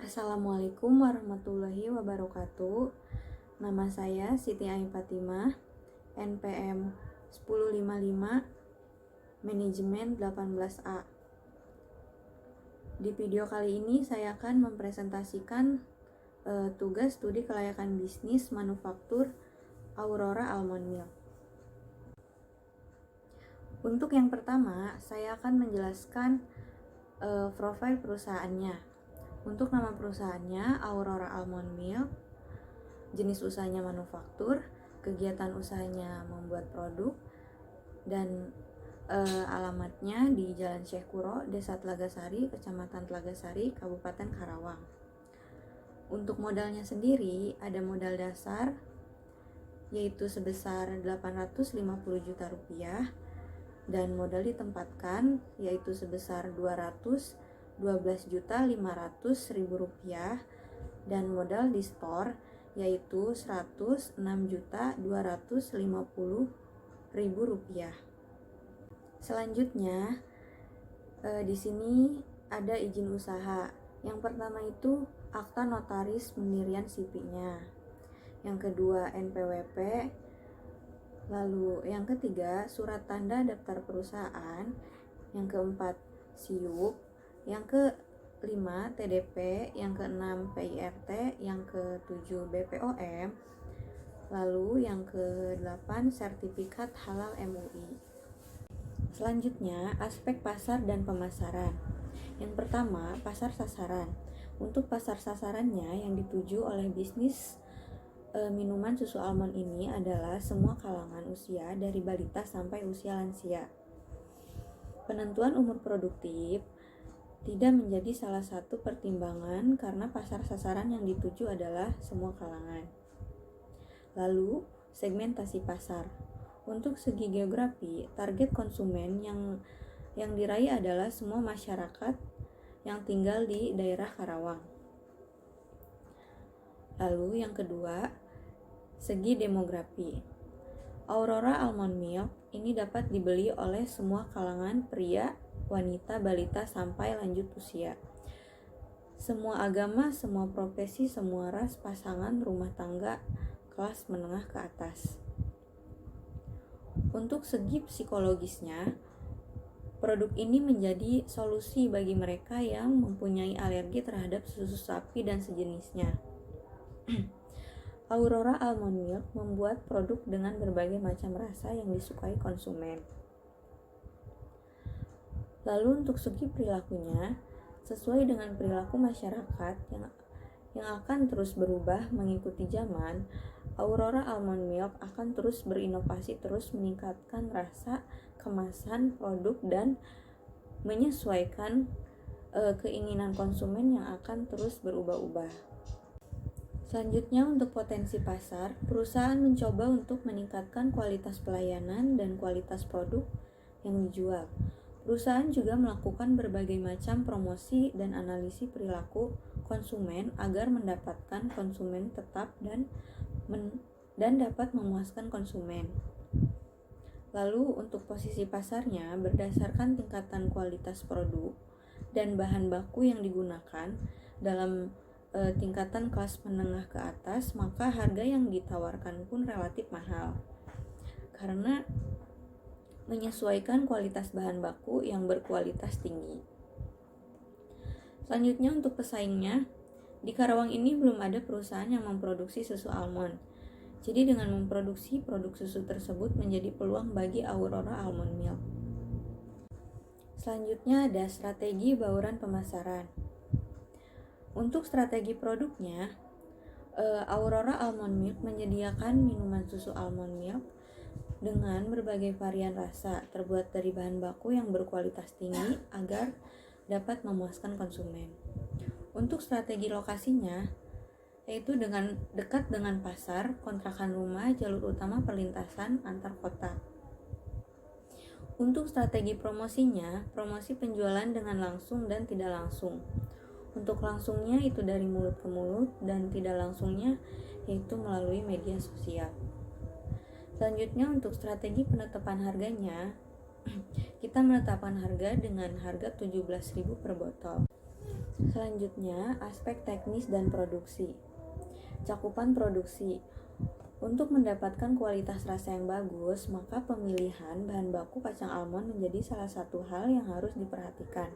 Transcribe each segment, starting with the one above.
Assalamualaikum warahmatullahi wabarakatuh. Nama saya Siti Ain Fatimah, NPM 1055, Manajemen 18A. Di video kali ini saya akan mempresentasikan tugas studi kelayakan bisnis manufaktur Aurora Almond Milk. Untuk yang pertama, saya akan menjelaskan profil perusahaannya. Untuk nama perusahaannya Aurora Almond Milk, jenis usahanya manufaktur, kegiatan usahanya membuat produk, dan alamatnya di Jalan Syekh Kuro, Desa Telagasari, Kecamatan Telagasari, Kabupaten Karawang. Untuk modalnya sendiri ada modal dasar yaitu sebesar 850 juta rupiah, dan modal ditempatkan yaitu sebesar 212.500.000 rupiah, dan modal di store yaitu 106.250.000 rupiah. Selanjutnya di sini ada izin usaha. Yang pertama itu akta notaris pendirian SIPI-nya. Yang kedua NPWP. Lalu yang ketiga surat tanda daftar perusahaan. Yang keempat SIUP. Yang kelima TDP. Yang keenam PIRT. Yang ketujuh BPOM. Lalu yang kedelapan sertifikat halal MUI. Selanjutnya aspek pasar dan pemasaran. Yang pertama pasar sasaran. Untuk pasar sasarannya yang dituju oleh bisnis minuman susu almond ini adalah semua kalangan usia dari balita sampai usia lansia. Penentuan umur produktif tidak menjadi salah satu pertimbangan karena pasar sasaran yang dituju adalah semua kalangan. Lalu, segmentasi pasar. Untuk segi geografi, target konsumen yang diraih adalah semua masyarakat yang tinggal di daerah Karawang. Lalu yang kedua, segi demografi. Aurora Almond Milk ini dapat dibeli oleh semua kalangan pria, wanita, balita sampai lanjut usia. Semua agama, semua profesi, semua ras, pasangan, rumah tangga, kelas menengah ke atas. Untuk segi psikologisnya, produk ini menjadi solusi bagi mereka yang mempunyai alergi terhadap susu sapi dan sejenisnya. Aurora Almond Milk membuat produk dengan berbagai macam rasa yang disukai konsumen. Lalu untuk segi perilakunya, sesuai dengan perilaku masyarakat yang akan terus berubah mengikuti zaman, Aurora Almond Milk akan terus berinovasi, terus meningkatkan rasa, kemasan, produk, dan menyesuaikan keinginan konsumen yang akan terus berubah-ubah. Selanjutnya untuk potensi pasar, perusahaan mencoba untuk meningkatkan kualitas pelayanan dan kualitas produk yang dijual. Perusahaan juga melakukan berbagai macam promosi dan analisis perilaku konsumen agar mendapatkan konsumen tetap dan dapat memuaskan konsumen. Lalu untuk posisi pasarnya berdasarkan tingkatan kualitas produk dan bahan baku yang digunakan dalam tingkatan kelas menengah ke atas, maka harga yang ditawarkan pun relatif mahal karena menyesuaikan kualitas bahan baku yang berkualitas tinggi. Selanjutnya untuk pesaingnya, di Karawang ini belum ada perusahaan yang memproduksi susu almond. Jadi dengan memproduksi produk susu tersebut menjadi peluang bagi Aurora Almond Milk. Selanjutnya ada strategi bauran pemasaran. Untuk strategi produknya, Aurora Almond Milk menyediakan minuman susu almond milk dengan berbagai varian rasa terbuat dari bahan baku yang berkualitas tinggi agar dapat memuaskan konsumen. Untuk strategi lokasinya, yaitu dengan dekat dengan pasar, kontrakan rumah, jalur utama perlintasan antar kota. Untuk strategi promosinya, promosi penjualan dengan langsung dan tidak langsung. Untuk langsungnya itu dari mulut ke mulut, dan tidak langsungnya yaitu melalui media sosial. Selanjutnya untuk strategi penetapan harganya, kita menetapkan harga dengan harga 17.000 per botol. Selanjutnya, aspek teknis dan produksi. Cakupan produksi. Untuk mendapatkan kualitas rasa yang bagus, maka pemilihan bahan baku kacang almond menjadi salah satu hal yang harus diperhatikan.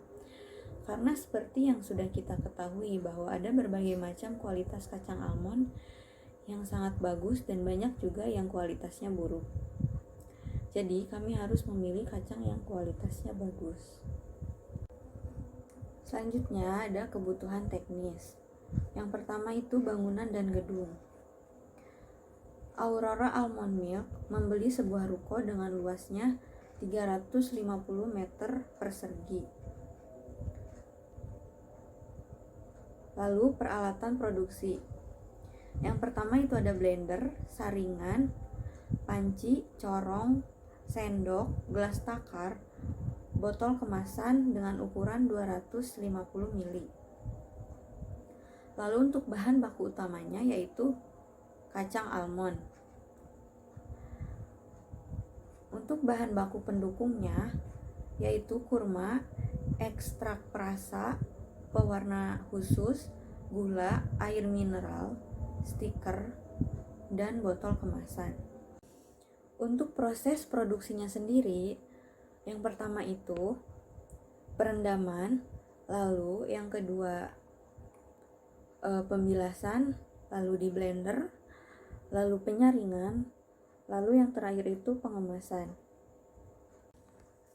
Karena seperti yang sudah kita ketahui bahwa ada berbagai macam kualitas kacang almond yang sangat bagus dan banyak juga yang kualitasnya buruk. Jadi kami harus memilih kacang yang kualitasnya bagus. Selanjutnya ada kebutuhan teknis. Yang pertama itu bangunan dan gedung. Aurora Almond Milk membeli sebuah ruko dengan luasnya 350 meter persegi. Lalu peralatan produksi. Yang pertama itu ada blender, saringan, panci, corong, sendok, gelas takar, botol kemasan dengan ukuran 250 ml. Lalu untuk bahan baku utamanya yaitu kacang almond. Untuk bahan baku pendukungnya yaitu kurma, ekstrak perasa, pewarna khusus, gula, air mineral, stiker, dan botol kemasan. Untuk proses produksinya sendiri, yang pertama itu perendaman, lalu yang kedua pembilasan, lalu di blender, lalu penyaringan, lalu yang terakhir itu pengemasan.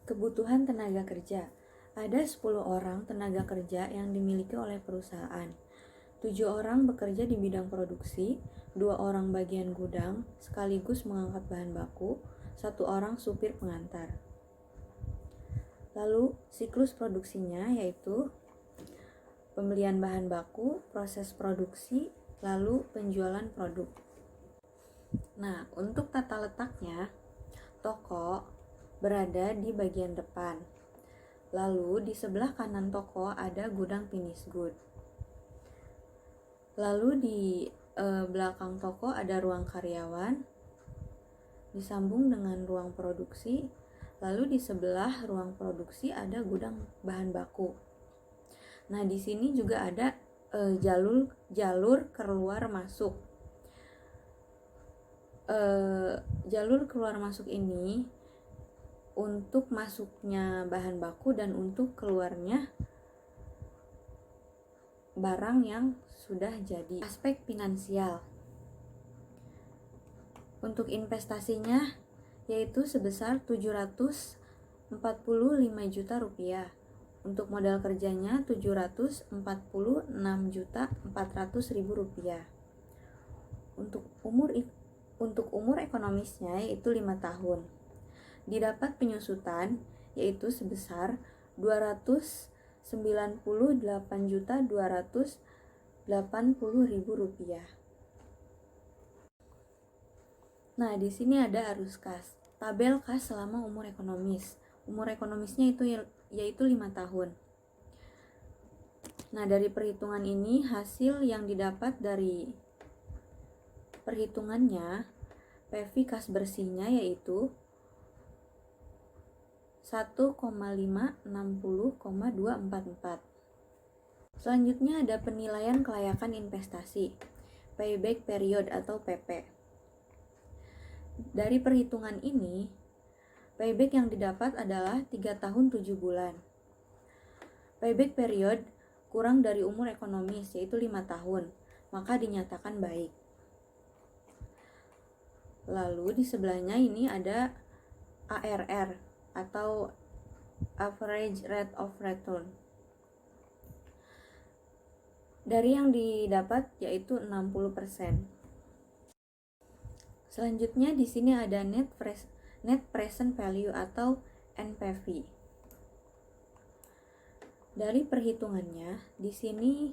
Kebutuhan tenaga kerja. Ada 10 orang tenaga kerja yang dimiliki oleh perusahaan. 7 orang bekerja di bidang produksi, 2 orang bagian gudang, sekaligus mengangkat bahan baku, 1 orang supir pengantar. Lalu siklus produksinya yaitu pembelian bahan baku, proses produksi, lalu penjualan produk. Nah, untuk tata letaknya, toko berada di bagian depan. Lalu di sebelah kanan toko ada gudang finish good. Lalu di belakang toko ada ruang karyawan, disambung dengan ruang produksi. Lalu di sebelah ruang produksi ada gudang bahan baku. Nah, di sini juga ada jalur keluar masuk. Jalur keluar masuk ini untuk masuknya bahan baku dan untuk keluarnya barang yang sudah jadi. Aspek finansial. Untuk investasinya yaitu sebesar 745 juta rupiah. Untuk modal kerjanya 746.400.000 rupiah. Untuk umur ekonomisnya yaitu 5 tahun. Didapat penyusutan yaitu sebesar 298.280.000 rupiah. Nah, di sini ada arus kas. Tabel kas selama umur ekonomis. Umur ekonomisnya itu yaitu 5 tahun. Nah, dari perhitungan ini hasil yang didapat dari perhitungannya PV kas bersihnya yaitu 1,560,244. Selanjutnya ada penilaian kelayakan investasi, payback period atau PP. Dari perhitungan ini, payback yang didapat adalah 3 tahun 7 bulan. Payback period kurang dari umur ekonomis yaitu 5 tahun, maka dinyatakan baik. Lalu di sebelahnya ini ada ARR atau average rate of return. Dari yang didapat yaitu 60%. Selanjutnya di sini ada net present value atau NPV. Dari perhitungannya di sini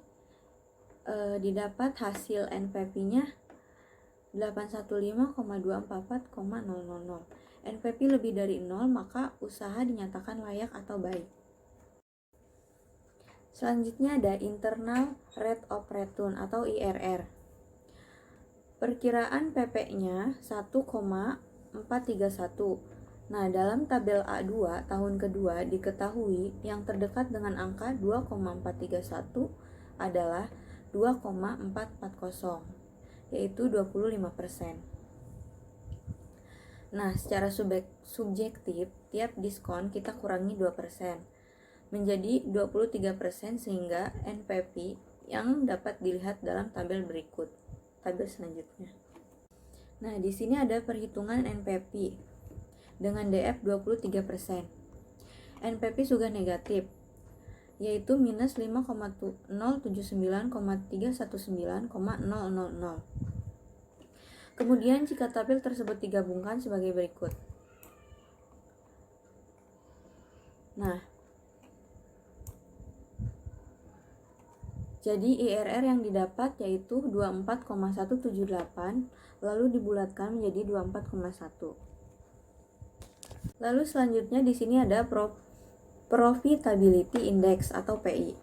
didapat hasil NPV-nya 815,244,000. NPV lebih dari 0 maka usaha dinyatakan layak atau baik. Selanjutnya ada internal rate of return atau IRR. Perkiraan PP-nya 1,431 Nah, dalam tabel A2 tahun kedua diketahui yang terdekat dengan angka 2,431 adalah 2,440, yaitu 25%. Nah, secara subjektif, tiap diskon kita kurangi 2%, menjadi 23% sehingga NPV yang dapat dilihat dalam tabel berikut. Tabel selanjutnya. Nah, di sini ada perhitungan NPV dengan DF 23%. NPV sudah negatif, yaitu minus 5,079,319,000. Kemudian jika tabel tersebut digabungkan sebagai berikut. Nah, jadi IRR yang didapat yaitu 24,178, lalu dibulatkan menjadi 24,1. Lalu selanjutnya di sini ada Profitability Index atau PI.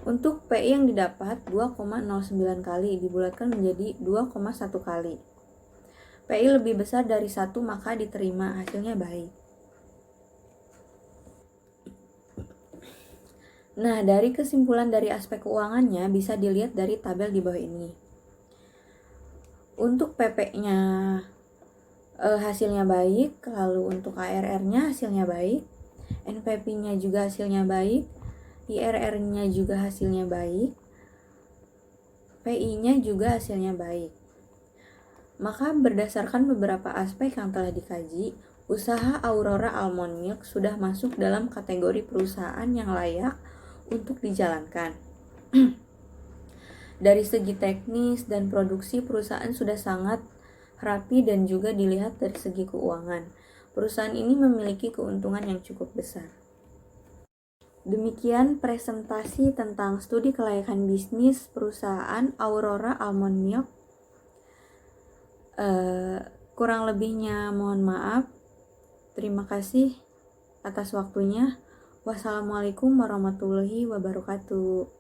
Untuk PI yang didapat 2,09 kali dibulatkan menjadi 2,1 kali. PI lebih besar dari 1 maka diterima, hasilnya baik. Nah, dari kesimpulan dari aspek keuangannya bisa dilihat dari tabel di bawah ini. Untuk PP-nya hasilnya baik, lalu untuk ARR-nya hasilnya baik, NPV-nya juga hasilnya baik, IRR-nya juga hasilnya baik, PI-nya juga hasilnya baik. Maka berdasarkan beberapa aspek yang telah dikaji, usaha Aurora Almond Milk sudah masuk dalam kategori perusahaan yang layak untuk dijalankan. Dari segi teknis dan produksi, perusahaan sudah sangat rapi dan juga dilihat dari segi keuangan. Perusahaan ini memiliki keuntungan yang cukup besar. Demikian presentasi tentang studi kelayakan bisnis perusahaan Aurora Almond Milk. Kurang lebihnya mohon maaf. Terima kasih atas waktunya. Wassalamualaikum warahmatullahi wabarakatuh.